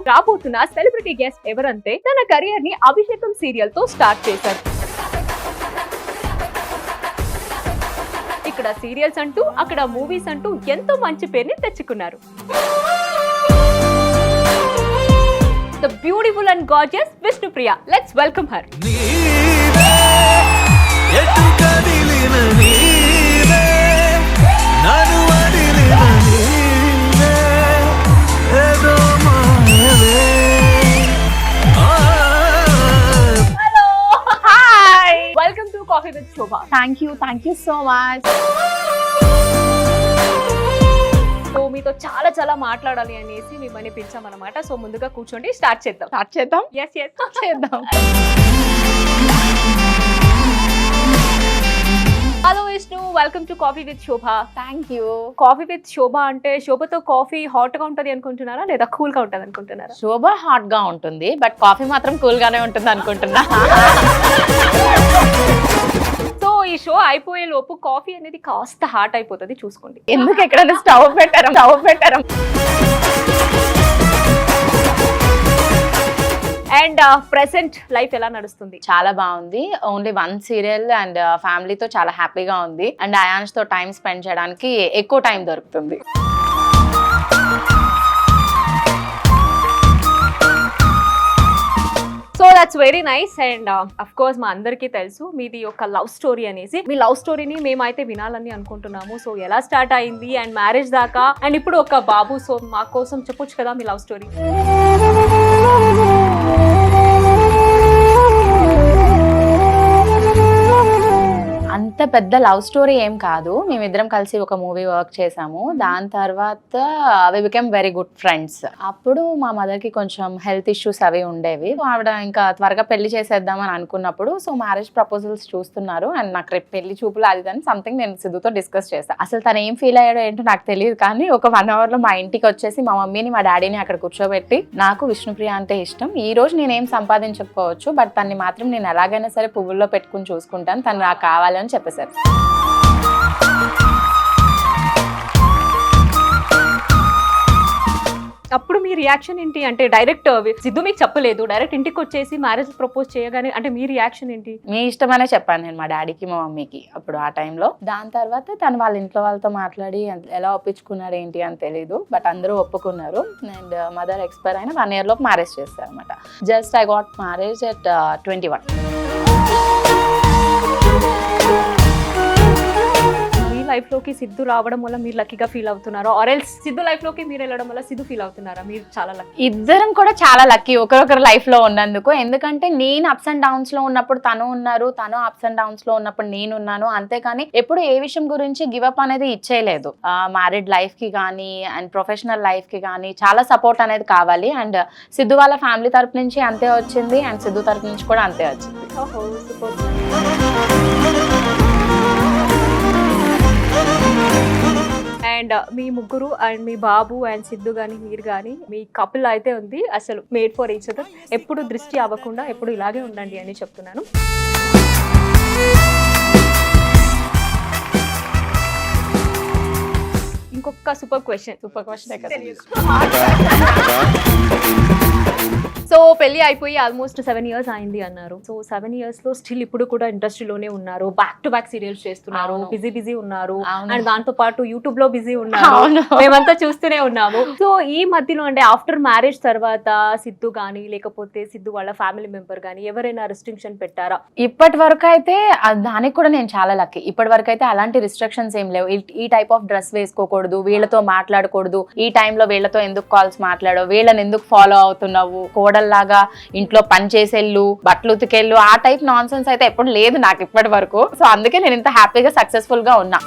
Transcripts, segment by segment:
రాబోతున్న celebrity guest ఎవరంటే తన కెరియర్ ని అభిషేకం సీరియల్ తో స్టార్ట్ చేశారు. ఇక్కడ సీరియల్స్ అంటూ అక్కడ మూవీస్ అంటూ ఎంతో మంచి పేరుని తెచ్చుకున్నారు. The beautiful and gorgeous Vishnupriya. Let's welcome her. Welcome to Coffee with Shobha. Thank you so much. So మీతో చాలా మాట్లాడాలి అనేసి మిమ్మల్ని పిలిచామన్నమాట. సో ముందుగా కూర్చోండి, స్టార్ట్ చేద్దాం. yes చేద్దాం. Hello Vishnu, welcome to coffee with Shobha. Thank you. Coffee with Shobha అంటే శోభతో కాఫీ హాట్ గా ఉంటది అనుకుంటున్నారా లేదా కూల్ గా ఉంటది అనుకుంటున్నారా? శోభ హాట్ గా ఉంటుంది, బట్ కాఫీ మాత్రం కూల్ గానే ఉంటుంది అనుకుంటున్నా. సో ఈ షో అయిపోయే లోపు కాఫీ అనేది కాస్త హాట్ అయిపోతుంది, చూసుకోండి. ఎందుకు ఎక్కడైనా స్టవ్ పెట్టారు. అండ్ ప్రెసెంట్ లైఫ్ ఎలా నడుస్తుంది? చాలా బాగుంది. ఓన్లీ 1 సీరియల్ అండ్ ఫ్యామిలీతో చాలా హ్యాపీగా ఉంది. అండ్ అయాన్స్ తో టైం స్పెండ్ చేయడానికి ఎక్కువ టైం దొరుకుతుంది. So that's very nice. And of course మా అందరికీ తెలుసు మీది ఒక లవ్ స్టోరీ అనేసి. మీ లవ్ స్టోరీని మేమైతే వినాలని అనుకుంటున్నాము. సో ఎలా స్టార్ట్ అయింది అండ్ మ్యారేజ్ దాకా అండ్ ఇప్పుడు ఒక బాబు. సో మా కోసం చెప్పొచ్చు కదా మీ లవ్ స్టోరీ? అంత పెద్ద లవ్ స్టోరీ ఏం కాదు. మేమిద్దరం కలిసి ఒక మూవీ వర్క్ చేసాము. దాని తర్వాత వి బికెమ్ వెరీ గుడ్ ఫ్రెండ్స్. అప్పుడు మా మదర్ కి కొంచెం హెల్త్ ఇష్యూస్ అవి ఉండేవి. ఆవిడ ఇంకా త్వరగా పెళ్లి చేసేద్దాం అని అనుకున్నప్పుడు సో మ్యారేజ్ ప్రపోజల్స్ చూస్తున్నారు. అండ్ నాకు రేపు పెళ్లి చూపులు అది అని సంథింగ్ నేను సిద్ధుతో డిస్కస్ చేశాను. అసలు తను ఏం ఫీల్ అయ్యాడో ఏంటో నాకు తెలియదు, కానీ ఒక 1 hour లో మా ఇంటికి వచ్చేసి మా మమ్మీని మా డాడీని అక్కడ కూర్చోబెట్టి నాకు విష్ణుప్రియ అంటే ఇష్టం, ఈ రోజు నేనేం సంపాదించకపోవచ్చు బట్ తన్ని మాత్రం నేను ఎలాగైనా సరే పువ్వుల్లో పెట్టుకుని చూసుకుంటాను, తను నాకు కావాలని చెప్పేశారు. అప్పుడు మీ రియాక్షన్ ఏంటి? అంటే డైరెక్ట్ సిద్ధు మీకు చెప్పలేదు, డైరెక్ట్ ఇంటికి వచ్చేసి మ్యారేజ్ ప్రపోజ్ చేయగానే అంటే మీ రియాక్షన్ ఏంటి? మీ ఇష్టమనే చెప్పాను నేను మా డాడీకి మా మమ్మీకి అప్పుడు ఆ టైంలో. దాని తర్వాత తను వాళ్ళ ఇంట్లో వాళ్ళతో మాట్లాడి ఎలా ఒప్పించుకున్నారు ఏంటి అని తెలీదు, బట్ అందరూ ఒప్పుకున్నారు. అండ్ మదర్ ఎక్స్పైర్ అయిన 1 year లోపు మ్యారేజ్ చేస్తారు అనమాట. Just I got marriage at 21. Life లోకి సిద్ధు రావడం వల్ల మీరు లక్కీగా ఫీల్ అవుతున్నారా, ఆర్ ఎల్స్ సిద్ధు లైఫ్ లోకి మీరు వెళ్ళడం వల్ల సిద్ధు ఫీల్ అవుతున్నారా? మీరు చాలా లక్కీ. ఇద్దరం కూడా చాలా లక్కీ ఒకరొకరు లైఫ్ లో ఉన్నందుకు. ఎందుకంటే నేను అప్స్ అండ్ డౌన్స్ లో ఉన్నప్పుడు తను ఉన్నారు, తను అప్స్ అండ్ డౌన్స్ లో ఉన్నప్పుడు నేను ఉన్నాను. అంతేకాని ఎప్పుడు ఏ విషయం గురించి గివప్ అనేది ఇచ్చేయలేదు. మ్యారీడ్ లైఫ్ కి కానీ అండ్ ప్రొఫెషనల్ లైఫ్ కి కానీ చాలా సపోర్ట్ అనేది కావాలి. అండ్ సిద్ధు వాళ్ళ ఫ్యామిలీ తరపు నుంచి అంతే వచ్చింది అండ్ సిద్ధు తరపు నుంచి కూడా అంతే వచ్చింది. అండ్ మీ ముగ్గురు and me Babu and Siddhu గాని మీరు గాని మీ కపుల్ అయితే ఉంది అసలు మేడ్ ఫర్ ఈచ్ అదర్. ఎప్పుడు దృష్టి అవ్వకుండా ఎప్పుడు ఇలాగే ఉండండి అని చెప్తున్నాను. ఇంకొక సూపర్ క్వశ్చన్ సో పెళ్లి అయిపోయి ఆల్మోస్ట్ 7 years అయింది అన్నారు. సో 7 years లో స్టిల్ ఇప్పుడు కూడా ఇండస్ట్రీలోనే ఉన్నారు, బ్యాక్ టు బ్యాక్ సీరియల్స్ చేస్తున్నారు, బిజీ ఉన్నారు అండ్ దాంతో పాటు యూట్యూబ్ లో బిజీ ఉన్నారు, మేమంతా చూస్తూనే ఉన్నాము. సో ఈ మధ్యలో అంటే ఆఫ్టర్ మ్యారేజ్ తర్వాత సిద్ధు గానీ లేకపోతే సిద్ధు వాళ్ళ ఫ్యామిలీ మెంబర్ గానీ ఎవరైనా రిస్ట్రిక్షన్ పెట్టారా? ఇప్పటి వరకు అయితే దానికి కూడా నేను చాలా లక్కీ. ఇప్పటి వరకు అయితే అలాంటి రిస్ట్రిక్షన్స్ ఏం లేవు. ఈ టైప్ ఆఫ్ డ్రెస్ వేసుకోకూడదు, వీళ్ళతో మాట్లాడకూడదు, ఈ టైంలో వీళ్ళతో ఎందుకు కాల్స్ మాట్లాడవు, వీళ్ళని ఎందుకు ఫాలో అవుతున్నావు, లాగా ఇంట్లో పని చేసేళ్ళు బట్టలు ఉతికెళ్ళు, ఆ టైప్ నాన్ సెన్స్ అయితే ఎప్పుడు లేదు నాకు ఇప్పటి వరకు. సో అందుకే నేను ఇంత హ్యాపీగా సక్సెస్ఫుల్ గా ఉన్నా.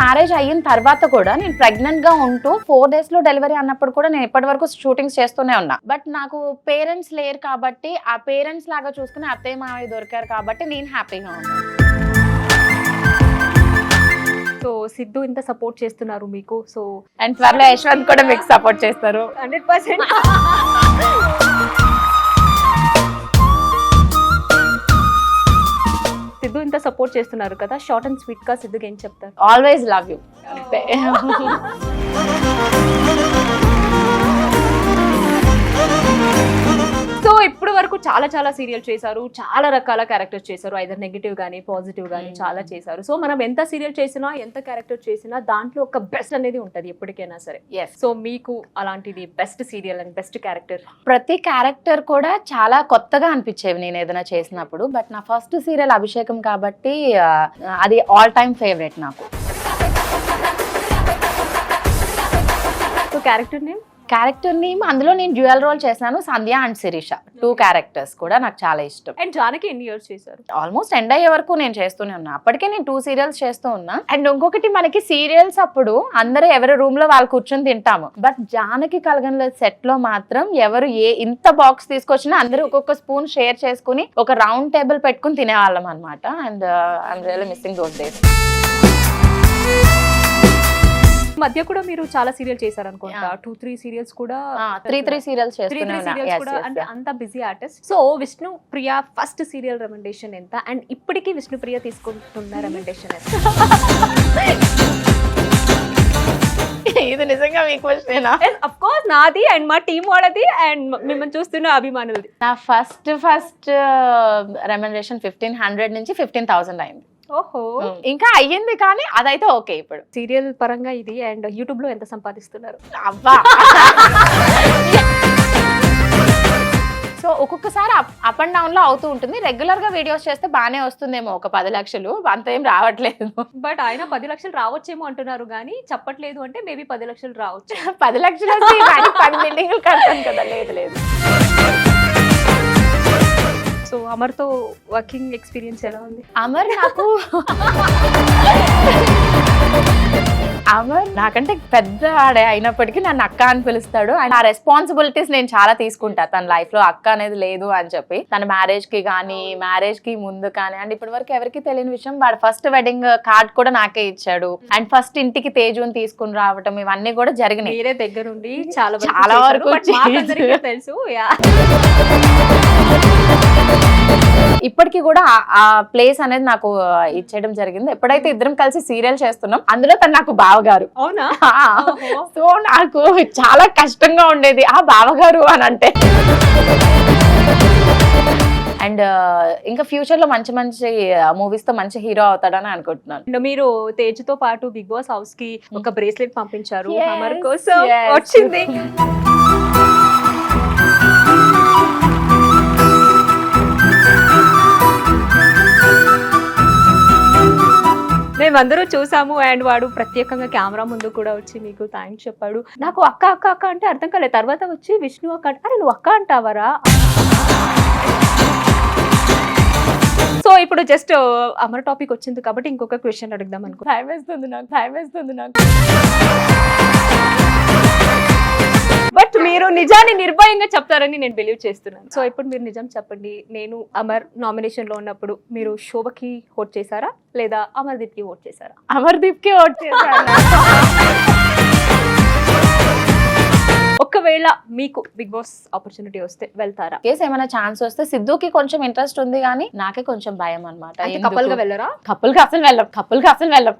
మ్యారేజ్ అయిన తర్వాత కూడా నేను ప్రెగ్నెంట్ గా ఉంటూ 4 days లో డెలివరీ అన్నప్పుడు కూడా నేను ఇప్పటి వరకు షూటింగ్స్ చేస్తూనే ఉన్నా. బట్ నాకు పేరెంట్స్ లేరు కాబట్టి ఆ పేరెంట్స్ లాగా చూసుకుని అత్తయ్య మావయ్య దొరికారు కాబట్టి నేను హ్యాపీగా ఉన్నాను. సో సిద్ధు ఇంత సపోర్ట్ చేస్తున్నారు మీకు. సో అండ్ త్వరలో యశ్వంత్ కూడా మీకు సపోర్ట్ చేస్తారు 100%. సిద్ధు ఇంత సపోర్ట్ చేస్తున్నారు కదా, షార్ట్ అండ్ స్వీట్ గా సిద్ధుకి ఏం చెప్తారు? Always love you. ఇప్పుడు వరకు చాలా సీరియల్ చేశారు, చాలా రకాల క్యారెక్టర్స్ చేశారు, ఐదర్ నెగిటివ్ గానీ పాజిటివ్ గానీ చాలా చేశారు. సో మనం ఎంత సీరియల్ చేసినా ఎంత క్యారెక్టర్ చేసినా దాంట్లో ఒక బెస్ట్ అనేది ఉంటది ఎప్పటికైనా సరే. సో మీకు అలాంటిది best serial and best character? ప్రతి క్యారెక్టర్ కూడా చాలా కొత్తగా అనిపించేవి నేను ఏదైనా చేసినప్పుడు. బట్ నా ఫస్ట్ సీరియల్ అభిషేకం కాబట్టి అది ఆల్ టైమ్ ఫేవరెట్ నాకు. సో క్యారెక్టర్ నేమ్ అందులో నేను డ్యూయల్ రోల్ చేశాను, సంధ్య అండ్ శిరీష. 2 క్యారెక్టర్స్ కూడా నాకు చాలా ఇష్టం. అండ్ జానకి ఎన్ని ఇయర్స్ చేశారు? ఆల్మోస్ట్ ఎండ్ అయ్యే వరకు నేను చేస్తూనే ఉన్నా. అప్పటికే నేను 2 సీరియల్స్ చేస్తూ ఉన్నా. అండ్ ఇంకొకటి, మనకి సీరియల్స్ అప్పుడు అందరూ ఎవరి రూమ్ లో వాళ్ళు కూర్చొని తింటాము. బట్ జానకి కలగన్ల సెట్ లో మాత్రం ఎవరు ఇంత బాక్స్ తీసుకొచ్చినా అందరూ ఒక్కొక్క స్పూన్ షేర్ చేసుకుని ఒక రౌండ్ టేబుల్ పెట్టుకుని తినేవాళ్ళం అనమాట. And I'm really missing those days. మధ్య కూడా మీరు చాలా సీరియల్ చేశారు అనుకుంటా, 2-3 సీరియల్స్ కూడా. 3 సీరియల్స్ చేస్తున్నా. అంటే అంత బిజీ ఆర్టిస్ట్. సో విష్ణు ప్రియ ఫస్ట్ సీరియల్ రెమెండేషన్ ఎంత, అండ్ ఇప్పటికీ విష్ణు ప్రియ తీసుకుంటున్న రెమెండేషన్ ఎంత? ఇది నిజంగా మీ క్వశ్చనేనా? అఫ్ కోర్స్ నాది అండ్ మా టీం వాళ్ళది అండ్ మిమ్మల్ని చూస్తున్న అభిమానులది. నా ఫస్ట్ రెమెండేషన్ 1500 నుంచి 15,000 అయింది. ఓహో, ఇంకా అయ్యింది కానీ అదైతే ఓకే. ఇప్పుడు సీరియల్ పరంగా ఇది, అండ్ యూట్యూబ్ లో ఎంత సంపాదిస్తున్నారు? అబ్బా, సో ఒక్కొక్కసారి అప్ అండ్ డౌన్ లో అవుతూ ఉంటుంది. రెగ్యులర్ గా వీడియోస్ చేస్తే బానే వస్తుందేమో ఒక 10 లక్షలు, అంత ఏం రావట్లేదు. బట్ ఆయన 10 లక్షలు రావచ్చేమో అంటున్నారు కానీ చెప్పట్లేదు. అంటే మేబీ 10 లక్షలు రావచ్చు. 10 లక్షలు 10 బిల్డింగ్లు కడతాను కదా. లేదు. సో అమర్తో వర్కింగ్ ఎక్స్పీరియన్స్ ఎలా ఉంది? అమర్ నాకంటే పెద్ద ఆడే అయినప్పటికీ నన్ను అక్క అని పిలుస్తాడు. అండ్ ఆ రెస్పాన్సిబిలిటీస్ నేను చాలా తీసుకుంటా. తన లైఫ్ లో అక్క అనేది లేదు అని చెప్పి, తన మ్యారేజ్ కి కానీ మ్యారేజ్ కి ముందు కానీ, అండ్ ఇప్పటి వరకు ఎవరికి తెలియని విషయం, వాడు ఫస్ట్ వెడ్డింగ్ కార్డ్ కూడా నాకే ఇచ్చాడు. అండ్ ఫస్ట్ ఇంటికి తేజుని తీసుకుని రావటం, ఇవన్నీ కూడా జరిగినాయి. మీరే దగ్గరుండి చాలా వరకు తెలుసు. ఇప్పటికీ కూడా ఆ ప్లేస్ అనేది నాకు ఇచ్చేయడం జరిగింది. ఎప్పుడైతే ఇద్దరం కలిసి సీరియల్ చేస్తున్నాం, అందులో తను నాకు బావగారు. అవునా? సో నాకు చాలా కష్టంగా ఉండేది ఆ బావగారు అని అంటే. అండ్ ఇంకా ఫ్యూచర్ లో మంచి మూవీస్ తో మంచి హీరో అవుతాడని అనుకుంటున్నాను. మీరు తేజుతో పాటు బిగ్ బాస్ హౌస్ కి ఒక బ్రేస్లెట్ పంపించారు, అమర్ కోసం వచ్చింది. మేమందరూ చూసాము. అండ్ వాడు ప్రత్యేకంగా కెమెరా ముందు కూడా వచ్చి మీకు థ్యాంక్స్ చెప్పాడు. నాకు అక్క అంటే అర్థం కాలేదు. తర్వాత వచ్చి విష్ణు అక్క అంటే, అరే నువ్వు అక్క అంటావరా? సో ఇప్పుడు జస్ట్ అమర్ టాపిక్ వచ్చింది కాబట్టి ఇంకొక క్వశ్చన్ అడుగుదాం అనుకో. భయం వేస్తుంది నాకు. బట్ మీరు నిజాన్ని నిర్భయంగా చెప్తారని నేను బిలీవ్ చేస్తున్నాను. సో ఇప్పుడు మీరు నిజం చెప్పండి. నేను అమర్ నామినేషన్ లో ఉన్నప్పుడు మీరు శోభకి ఓట్ చేశారా లేదా అమర్దీప్ కి ఓట్ చేశారా? అమర్దీప్ కి ఓట్ చేశాను. ఒకవేళ మీకు బిగ్ బాస్ ఆపర్చునిటీ వస్తే వెళ్తారా? కేసు ఏమైనా ఛాన్స్ వస్తే సిద్ధుకి కొంచెం ఇంట్రెస్ట్ ఉంది కానీ నాకే కొంచెం భయం అనమాట. కపుల్ గా వెళ్ళరా? కపుల్ గా అసలు వెళ్ళం.